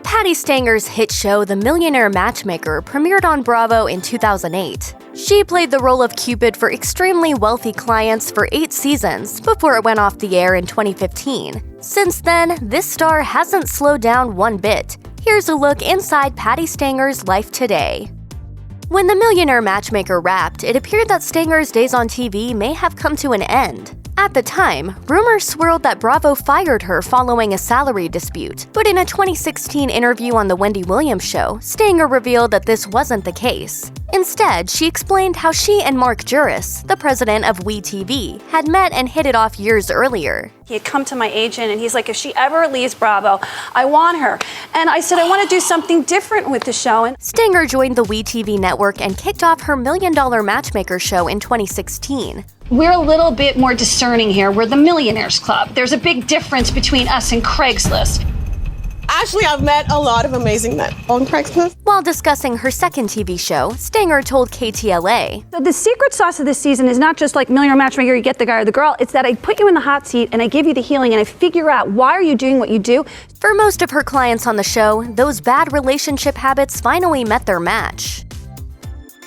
Patti Stanger's hit show The Millionaire Matchmaker premiered on Bravo in 2008. She played the role of Cupid for extremely wealthy clients for 8 seasons before it went off the air in 2015. Since then, this star hasn't slowed down one bit. Here's a look inside Patti Stanger's life today. When The Millionaire Matchmaker wrapped, it appeared that Stanger's days on TV may have come to an end. At the time, rumors swirled that Bravo fired her following a salary dispute, but in a 2016 interview on The Wendy Williams Show, Stanger revealed that this wasn't the case. Instead, she explained how she and Mark Juris, the president of WeTV, had met and hit it off years earlier. He had come to my agent and he's like, if she ever leaves Bravo, I want her. And I said, I want to do something different with the show. And Stanger joined the WeTV network and kicked off her $1 Million Matchmaker show in 2016. We're a little bit more discerning here. We're the Millionaires Club. There's a big difference between us and Craigslist. Actually, I've met a lot of amazing men on Craigslist. While discussing her second TV show, Stanger told KTLA, So the secret sauce of this season is not just like Millionaire Matchmaker, you get the guy or the girl. It's that I put you in the hot seat and I give you the healing and I figure out why are you doing what you do. For most of her clients on the show, those bad relationship habits finally met their match.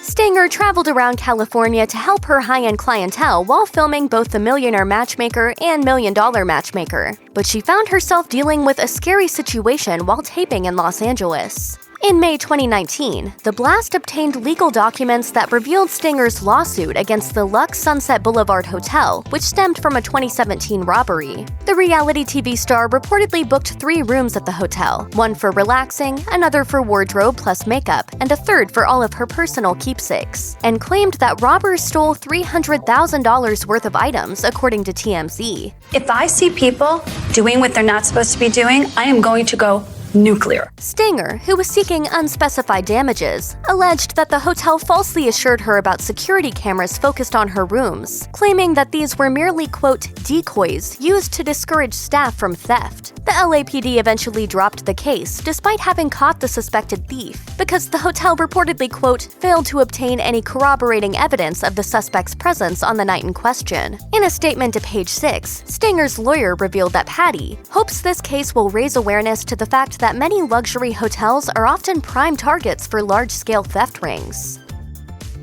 Stanger traveled around California to help her high-end clientele while filming both The Millionaire Matchmaker and $1 Million Matchmaker. But she found herself dealing with a scary situation while taping in Los Angeles. In May 2019, The Blast obtained legal documents that revealed Stanger's lawsuit against the Lux Sunset Boulevard Hotel, which stemmed from a 2017 robbery. The reality TV star reportedly booked 3 rooms at the hotel, one for relaxing, another for wardrobe plus makeup, and a third for all of her personal keepsakes, and claimed that robbers stole $300,000 worth of items, according to TMZ. If I see people doing what they're not supposed to be doing, I am going to go nuclear. Stanger, who was seeking unspecified damages, alleged that the hotel falsely assured her about security cameras focused on her rooms, claiming that these were merely, quote, decoys used to discourage staff from theft. The LAPD eventually dropped the case, despite having caught the suspected thief, because the hotel reportedly, quote, failed to obtain any corroborating evidence of the suspect's presence on the night in question. In a statement to Page 6, Stanger's lawyer revealed that Patti hopes this case will raise awareness to the fact that many luxury hotels are often prime targets for large-scale theft rings.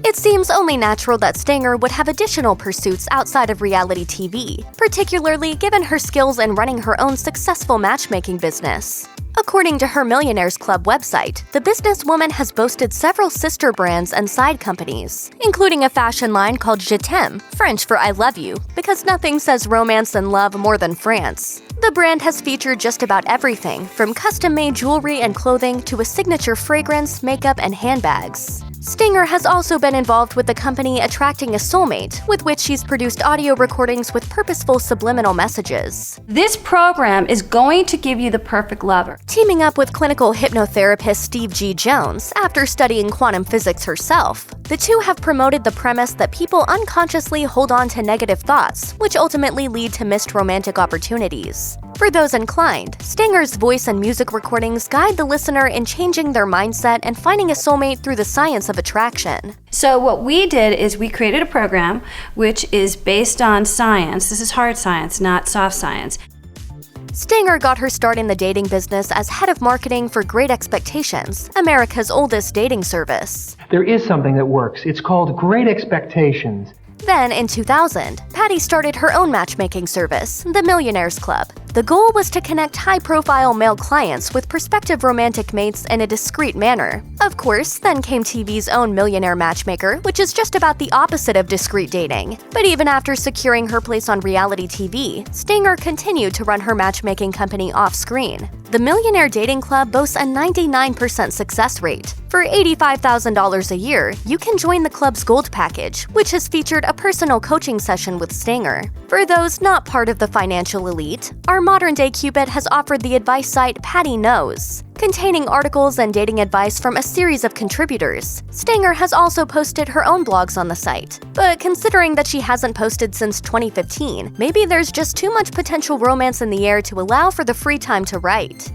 It seems only natural that Stanger would have additional pursuits outside of reality TV, particularly given her skills in running her own successful matchmaking business. According to her Millionaires Club website, the businesswoman has boasted several sister brands and side companies, including a fashion line called Je t'aime, French for I love you, because nothing says romance and love more than France. The brand has featured just about everything, from custom-made jewelry and clothing to a signature fragrance, makeup, and handbags. Stanger has also been involved with the company Attracting a Soulmate, with which she's produced audio recordings with purposeful subliminal messages. This program is going to give you the perfect lover. Teaming up with clinical hypnotherapist Steve G. Jones after studying quantum physics herself, the two have promoted the premise that people unconsciously hold on to negative thoughts, which ultimately lead to missed romantic opportunities. For those inclined, Stanger's voice and music recordings guide the listener in changing their mindset and finding a soulmate through the science of attraction. So what we did is we created a program which is based on science. This is hard science, not soft science. Stanger got her start in the dating business as head of marketing for Great Expectations, America's oldest dating service. There is something that works. It's called Great Expectations. Then, in 2000, Patti started her own matchmaking service, The Millionaires Club. The goal was to connect high-profile male clients with prospective romantic mates in a discreet manner. Of course, then came TV's own Millionaire Matchmaker, which is just about the opposite of discreet dating. But even after securing her place on reality TV, Stanger continued to run her matchmaking company off-screen. The Millionaire Dating Club boasts a 99% success rate. For $85,000 a year, you can join the club's Gold Package, which has featured a personal coaching session with Stanger. For those not part of the financial elite, our modern-day Cupid has offered the advice site Patti Knows, containing articles and dating advice from a series of contributors. Stanger has also posted her own blogs on the site. But considering that she hasn't posted since 2015, maybe there's just too much potential romance in the air to allow for the free time to write.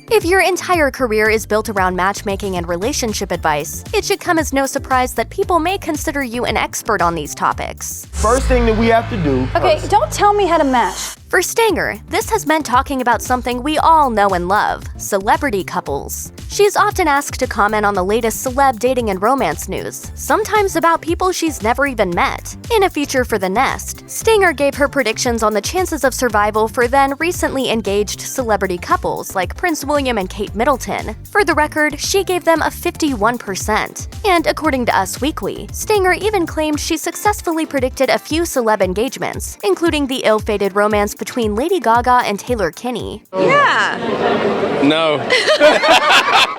If your entire career is built around matchmaking and relationship advice, it should come as no surprise that people may consider you an expert on these topics. First thing that we have to do. Okay, don't tell me how to match. For Stanger, this has meant talking about something we all know and love: celebrity couples. She's often asked to comment on the latest celeb dating and romance news, sometimes about people she's never even met. In a feature for The Nest, Stanger gave her predictions on the chances of survival for then recently engaged celebrity couples like Prince William and Kate Middleton. For the record, she gave them a 51%. And according to Us Weekly, Stanger even claimed she successfully predicted a few celeb engagements, including the ill-fated romance between Lady Gaga and Taylor Kinney. No.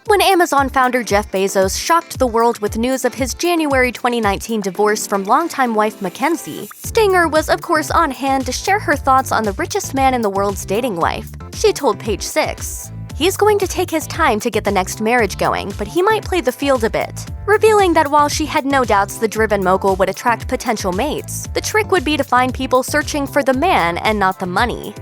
When Amazon founder Jeff Bezos shocked the world with news of his January 2019 divorce from longtime wife Mackenzie, Stanger was of course on hand to share her thoughts on the richest man in the world's dating life. She told Page Six, "He's going to take his time to get the next marriage going, but he might play the field a bit," revealing that while she had no doubts the driven mogul would attract potential mates, the trick would be to find people searching for the man and not the money.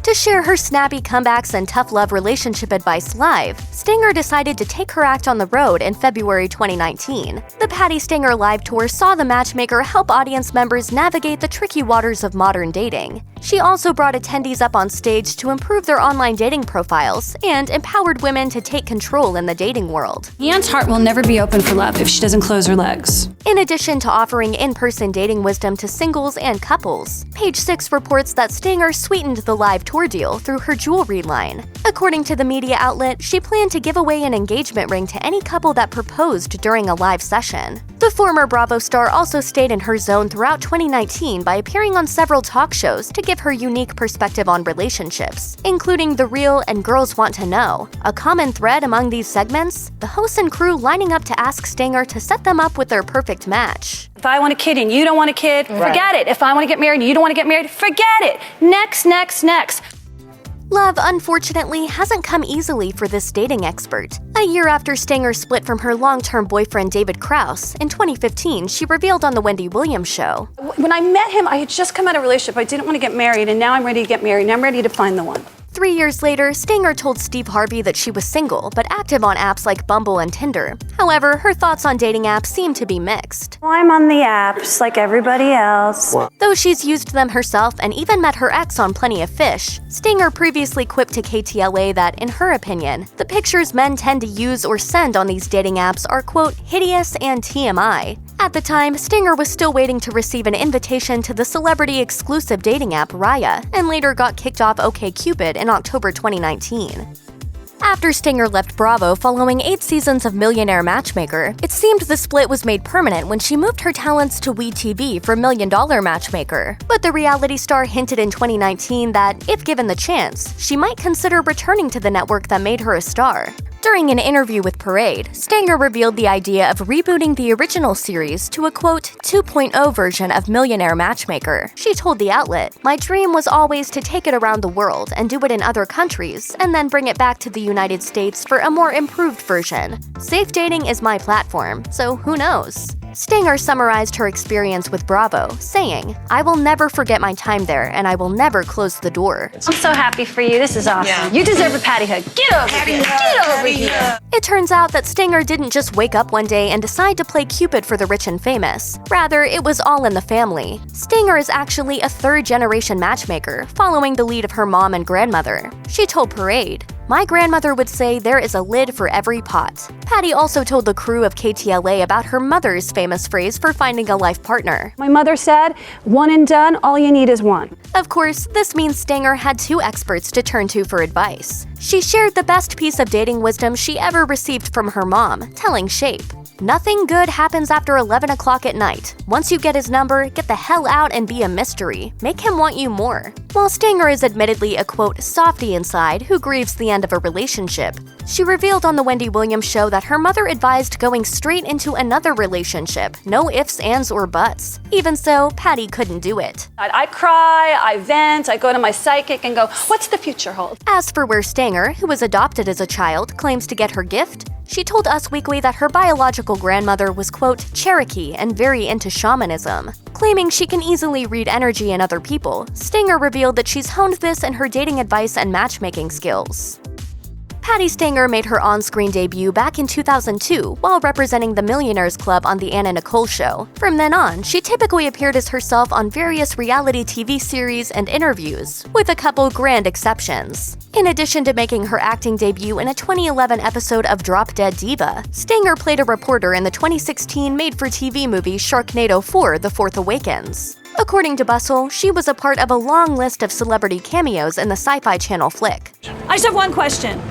To share her snappy comebacks and tough love relationship advice live, Stanger decided to take her act on the road in February 2019. The Patti Stanger Live Tour saw the matchmaker help audience members navigate the tricky waters of modern dating. She also brought attendees up on stage to improve their online dating profiles and empowered women to take control in the dating world. Leon's heart will never be open for love if she doesn't close her legs. In addition to offering in-person dating wisdom to singles and couples, Page Six reports that Stanger sweetened the live tour deal through her jewelry line. According to the media outlet, she planned to give away an engagement ring to any couple that proposed during a live session. The former Bravo star also stayed in her zone throughout 2019 by appearing on several talk shows to give her unique perspective on relationships, including The Real and Girls Want to Know. A common thread among these segments? The hosts and crew lining up to ask Stanger to set them up with their perfect match. If I want a kid and you don't want a kid, forget it. If I want to get married and you don't want to get married, forget it. Next, next, next. Love, unfortunately, hasn't come easily for this dating expert. A year after Stanger split from her long-term boyfriend David Krause, in 2015, she revealed on The Wendy Williams Show, When I met him, I had just come out of a relationship. I didn't want to get married, and now I'm ready to get married, and I'm ready to find the one. 3 years later, Stanger told Steve Harvey that she was single, but active on apps like Bumble and Tinder. However, her thoughts on dating apps seem to be mixed. Well, I'm on the apps like everybody else. Though she's used them herself and even met her ex on Plenty of Fish, Stanger previously quipped to KTLA that, in her opinion, the pictures men tend to use or send on these dating apps are, quote, hideous and TMI. At the time, Stanger was still waiting to receive an invitation to the celebrity-exclusive dating app Raya, and later got kicked off OkCupid in October 2019. After Stanger left Bravo following 8 seasons of Millionaire Matchmaker, it seemed the split was made permanent when she moved her talents to WeTV for $1 Million Matchmaker. But the reality star hinted in 2019 that, if given the chance, she might consider returning to the network that made her a star. During an interview with Parade, Stanger revealed the idea of rebooting the original series to a, quote, 2.0 version of Millionaire Matchmaker. She told the outlet, "My dream was always to take it around the world and do it in other countries, and then bring it back to the United States for a more improved version. Safe dating is my platform, so who knows?" Stanger summarized her experience with Bravo, saying, "I will never forget my time there, and I will never close the door." I'm so happy for you. This is awesome. Yeah. You deserve a patty hug. Get over here. Get over here. It turns out that Stanger didn't just wake up one day and decide to play Cupid for the rich and famous. Rather, it was all in the family. Stanger is actually a third-generation matchmaker, following the lead of her mom and grandmother. She told Parade, "My grandmother would say there is a lid for every pot." Patti also told the crew of KTLA about her mother's famous phrase for finding a life partner. My mother said, one and done, all you need is one. Of course, this means Stanger had 2 experts to turn to for advice. She shared the best piece of dating wisdom she ever received from her mom, telling Shape, "Nothing good happens after 11 o'clock at night. Once you get his number, get the hell out and be a mystery. Make him want you more." While Stanger is admittedly a, quote, softie inside who grieves the end of a relationship, she revealed on The Wendy Williams Show that her mother advised going straight into another relationship, no ifs, ands, or buts. Even so, Patti couldn't do it. I cry, I vent, I go to my psychic and go, what's the future hold? As for where Stanger, who was adopted as a child, claims to get her gift, she told Us Weekly that her biological grandmother was, quote, Cherokee and very into shamanism. Claiming she can easily read energy in other people, Stanger revealed that she's honed this in her dating advice and matchmaking skills. Patti Stanger made her on-screen debut back in 2002 while representing the Millionaires Club on The Anna Nicole Show. From then on, she typically appeared as herself on various reality TV series and interviews, with a couple grand exceptions. In addition to making her acting debut in a 2011 episode of Drop Dead Diva, Stanger played a reporter in the 2016 made-for-TV movie Sharknado 4: The Fourth Awakens. According to Bustle, she was a part of a long list of celebrity cameos in the Sci-Fi Channel flick. I just have one question.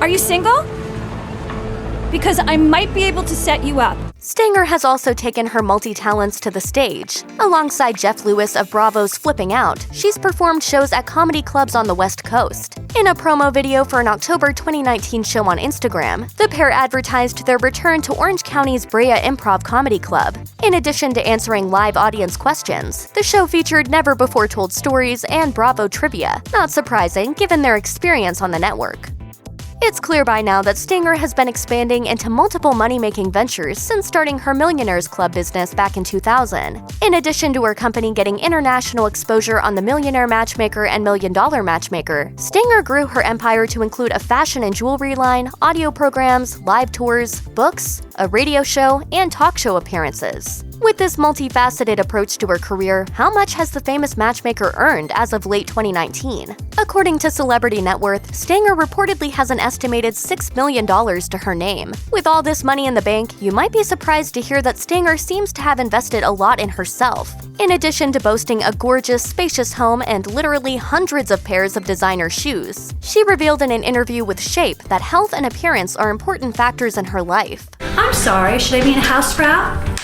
Are you single? Because I might be able to set you up. Stanger has also taken her multi-talents to the stage. Alongside Jeff Lewis of Bravo's Flipping Out, she's performed shows at comedy clubs on the West Coast. In a promo video for an October 2019 show on Instagram, the pair advertised their return to Orange County's Brea Improv Comedy Club. In addition to answering live audience questions, the show featured never-before-told stories and Bravo trivia, not surprising given their experience on the network. It's clear by now that Stanger has been expanding into multiple money-making ventures since starting her Millionaires Club business back in 2000. In addition to her company getting international exposure on The Millionaire Matchmaker and $1 Million Matchmaker, Stanger grew her empire to include a fashion and jewelry line, audio programs, live tours, books, a radio show, and talk show appearances. With this multifaceted approach to her career, how much has the famous matchmaker earned as of late 2019? According to Celebrity Net Worth, Stanger reportedly has an estimated $6 million to her name. With all this money in the bank, you might be surprised to hear that Stanger seems to have invested a lot in herself. In addition to boasting a gorgeous, spacious home and literally hundreds of pairs of designer shoes, she revealed in an interview with Shape that health and appearance are important factors in her life. I'm sorry, should I be in a house sprout?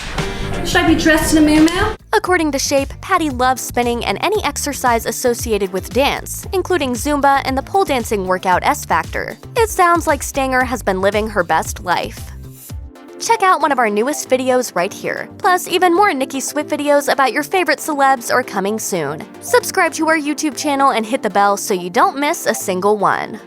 Should I be dressed in a muumuu? According to Shape, Patti loves spinning and any exercise associated with dance, including Zumba and the pole dancing workout S Factor. It sounds like Stanger has been living her best life. Check out one of our newest videos right here. Plus, even more Nicki Swift videos about your favorite celebs are coming soon. Subscribe to our YouTube channel and hit the bell so you don't miss a single one.